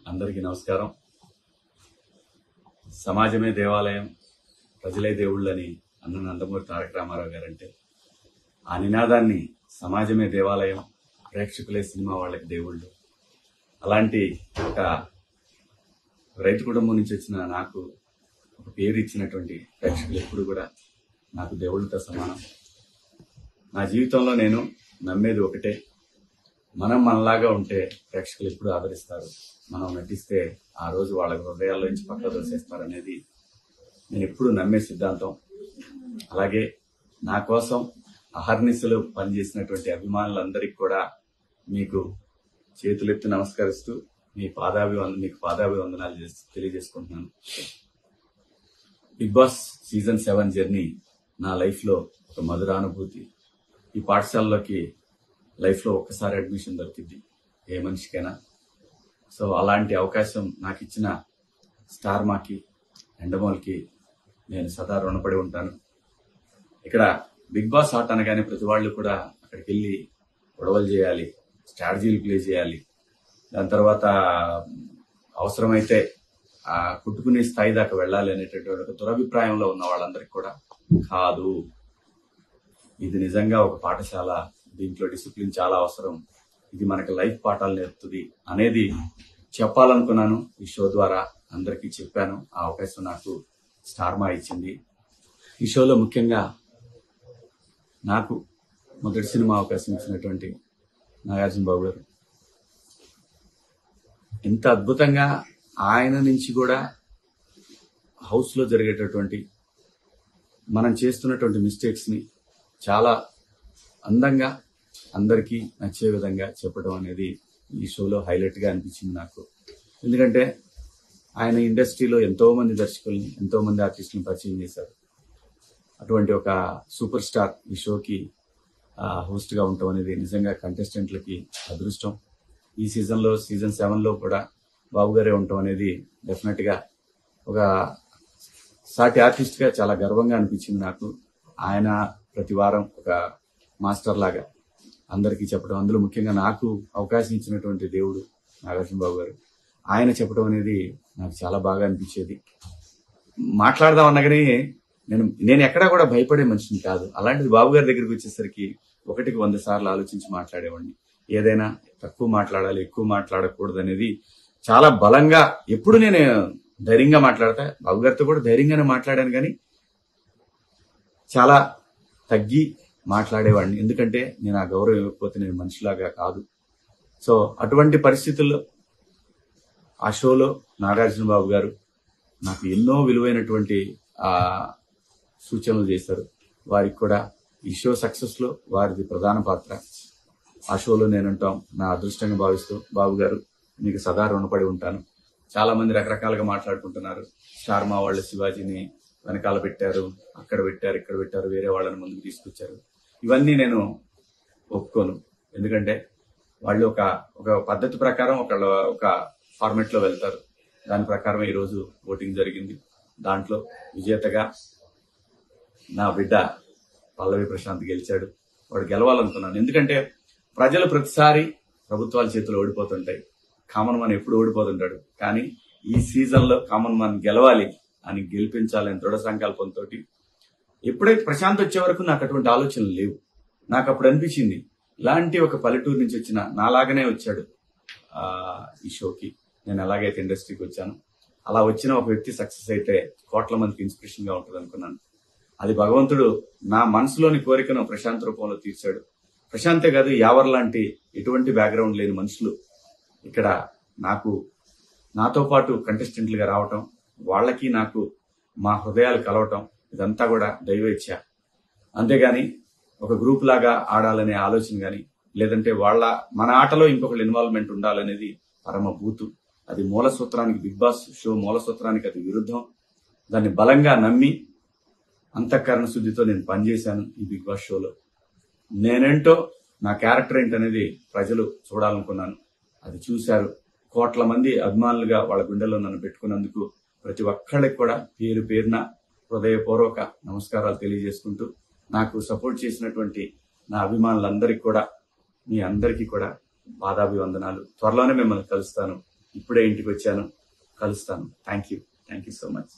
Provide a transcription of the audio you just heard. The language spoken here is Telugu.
అందరికీ నమస్కారం. సమాజమే దేవాలయం, ప్రజలే దేవుళ్ళని అన్న నందమూరి తారక రామారావు గారంటే ఆ నినాదాన్ని సమాజమే దేవాలయం, ప్రేక్షకులే సినిమా వాళ్ళకి దేవుళ్ళు. అలాంటి ఒక రైతు కుటుంబం నుంచి వచ్చిన నాకు ఒక పేరు ఇచ్చినటువంటి ప్రేక్షకులు ఎప్పుడు కూడా నాకు దేవుళ్ళతో సమానం. నా జీవితంలో నేను నమ్మేది ఒకటే, మనం మనలాగా ఉంటే ప్రేక్షకులు ఎప్పుడు ఆదరిస్తారు, మనం నటిస్తే ఆ రోజు వాళ్ళ హృదయాల్లో నుంచి పక్క దోసేస్తారనేది నేను ఎప్పుడు నమ్మే సిద్ధాంతం. అలాగే నా కోసం అహర్నిశలు పనిచేసినటువంటి అభిమానులందరికీ కూడా మీకు చేతులెత్తి నమస్కరిస్తూ మీకు పాదాభివందనాలు తెలియజేసుకుంటున్నాను. బిగ్ బాస్ సీజన్ 7 జర్నీ నా లైఫ్లో ఒక మధురానుభూతి. ఈ పాఠశాలలోకి లైఫ్లో ఒక్కసారి అడ్మిషన్ దొరికింది ఏ మనిషికైనా. సో అలాంటి అవకాశం నాకు ఇచ్చిన స్టార్ మాకి, ఎండమోల్కి నేను సదా రుణపడి ఉంటాను. ఇక్కడ బిగ్ బాస్ ఆట అనగానే ప్రతి వాళ్ళు కూడా అక్కడికి వెళ్ళి గొడవలు చేయాలి, స్ట్రాటజీలు ప్లే చేయాలి, దాని తర్వాత అవసరమైతే ఆ కుట్టుకునే స్థాయి దాకా వెళ్ళాలి అనేటటువంటి ఒక దురభిప్రాయంలో ఉన్న వాళ్ళందరికీ కూడా కాదు, ఇది నిజంగా ఒక పాఠశాల, దీంట్లో డిసిప్లిన్ చాలా అవసరం, ఇది మనకి లైఫ్ పాఠాలు నేర్పుతుంది అనేది చెప్పాలనుకున్నాను. ఈ షో ద్వారా అందరికీ చెప్పాను. ఆ అవకాశం నాకు స్టార్ మా ఇచ్చింది. ఈ షోలో ముఖ్యంగా నాకు మొదటి సినిమా అవకాశం ఇచ్చినటువంటి నాగార్జున బాబు గారు ఎంత అద్భుతంగా ఆయన నుంచి కూడా హౌస్లో జరిగేటటువంటి మనం చేస్తున్నటువంటి మిస్టేక్స్ ని చాలా అందంగా అందరికీ నచ్చే విధంగా చెప్పడం అనేది ఈ షోలో హైలైట్ గా అనిపించింది నాకు. ఎందుకంటే ఆయన ఇండస్ట్రీలో ఎంతో మంది దర్శకుల్ని, ఎంతో మంది ఆర్టిస్టులను పరిచయం చేశారు. అటువంటి ఒక సూపర్ స్టార్ ఈ షోకి హోస్ట్ గా ఉండటం అనేది నిజంగా కంటెస్టెంట్లకి అదృష్టం. ఈ సీజన్ 7లో కూడా బాబు గారే ఉండటం అనేది డెఫినెట్ గా ఒక సాటి ఆర్టిస్ట్ గా చాలా గర్వంగా అనిపించింది నాకు. ఆయన ప్రతి వారం ఒక మాస్టర్ లాగా అందరికీ చెప్పడం, అందులో ముఖ్యంగా నాకు అవకాశం ఇచ్చినటువంటి దేవుడు నాగార్జున బాబు గారు, ఆయన చెప్పడం అనేది నాకు చాలా బాగా అనిపించేది. మాట్లాడదాం అన్నగానే నేను ఎక్కడా కూడా భయపడే మనిషిని కాదు. అలాంటిది బాబు గారి దగ్గరికి వచ్చేసరికి 1కి 100 సార్లు ఆలోచించి మాట్లాడేవాడిని. ఏదైనా తక్కువ మాట్లాడాలి, ఎక్కువ మాట్లాడకూడదు అనేది చాలా బలంగా ఎప్పుడు నేను ధైర్యంగా మాట్లాడతా. బాబు గారితో కూడా ధైర్యంగానే మాట్లాడాను, కానీ చాలా తగ్గి మాట్లాడేవాడిని. ఎందుకంటే నేను ఆ గౌరవం ఇవ్వకపోతే నేను మనిషిలాగా కాదు. సో అటువంటి పరిస్థితుల్లో ఆ షోలో నాగార్జున బాబు గారు నాకు ఎన్నో విలువైనటువంటి సూచనలు చేశారు. వారికి కూడా ఈ షో సక్సెస్ లో వారిది ప్రధాన పాత్ర. ఆ షోలో నేనుంటాం నా అదృష్టంగా భావిస్తూ బాబు గారు మీకు సదా రుణపడి ఉంటాను. చాలా మంది రకరకాలుగా మాట్లాడుకుంటున్నారు. స్టార్ మా వాళ్ళు శివాజీని వెనకాల పెట్టారు, అక్కడ పెట్టారు, ఇక్కడ పెట్టారు, వేరే వాళ్ళని ముందుకు తీసుకొచ్చారు. ఇవన్నీ నేను ఒప్పుకోను. ఎందుకంటే వాళ్ళు ఒక పద్ధతి ప్రకారం ఒక ఫార్మెట్ లో వెళ్తారు. దాని ప్రకారం ఈ రోజు ఓటింగ్ జరిగింది. దాంట్లో విజేతగా నా బిడ్డ పల్లవి ప్రశాంత్ గెలిచాడు. వాడు గెలవాలనుకున్నాను. ఎందుకంటే ప్రజలు ప్రతిసారి ప్రభుత్వాల చేతిలో ఓడిపోతుంటాయి, కామన్ మ్యాన్ ఎప్పుడు ఓడిపోతుంటాడు. కానీ ఈ సీజన్ లో కామన్ మ్యాన్ గెలవాలి అని గెలిపించాలని దృఢ సంకల్పంతో ఎప్పుడైతే ప్రశాంత్ వచ్చే వరకు నాకు అటువంటి ఆలోచనలు లేవు. నాకు అప్పుడు అనిపించింది, ఇలాంటి ఒక పల్లెటూరు నుంచి వచ్చిన నాలాగనే వచ్చాడు ఈ షోకి, నేను ఎలాగైతే ఇండస్ట్రీకి వచ్చాను అలా వచ్చిన ఒక వ్యక్తి సక్సెస్ అయితే కోట్ల మందికి ఇన్స్పిరేషన్ గా ఉంటుంది అనుకున్నాను. అది భగవంతుడు నా మనసులోని కోరికను ప్రశాంత్ రూపంలో తీర్చాడు. ప్రశాంతే కాదు, యావర్ లాంటి ఎటువంటి బ్యాక్గ్రౌండ్ లేని మనుషులు ఇక్కడ నాతో పాటు కంటెస్టెంట్లుగా రావటం, వాళ్ళకి నాకు మా హృదయాలు కలవటం, ఇదంతా కూడా దైవ ఇచ్చ. అంతేగాని ఒక గ్రూప్ లాగా ఆడాలనే ఆలోచన గాని, లేదంటే మన ఆటలో ఇంకొకళ్ళు ఇన్వాల్వ్మెంట్ ఉండాలనేది పరమ భూతు. అది మూల సూత్రానికి, బిగ్ బాస్ షో మూల సూత్రానికి అది విరుద్ధం. దాన్ని బలంగా నమ్మి అంతఃకరణ శుద్ధితో నేను పనిచేశాను ఈ బిగ్ బాస్ షోలో. నేనేంటో, నా క్యారెక్టర్ ఏంటనేది ప్రజలు చూడాలనుకున్నాను. అది చూశారు. కోట్ల మంది అభిమానులుగా వాళ్ళ గుండెల్లో నన్ను పెట్టుకున్నందుకు ప్రతి ఒక్కళ్ళకి కూడా పేరు పేరున హృదయపూర్వక నమస్కారాలు తెలియజేసుకుంటూ, నాకు సపోర్ట్ చేసినటువంటి నా అభిమానులందరికీ కూడా, మీ అందరికీ కూడా పాదాభివందనాలు. త్వరలోనే మిమ్మల్ని కలుస్తాను. ఇప్పుడే ఇంటికి వచ్చాను, కలుస్తాను. Thank you so much.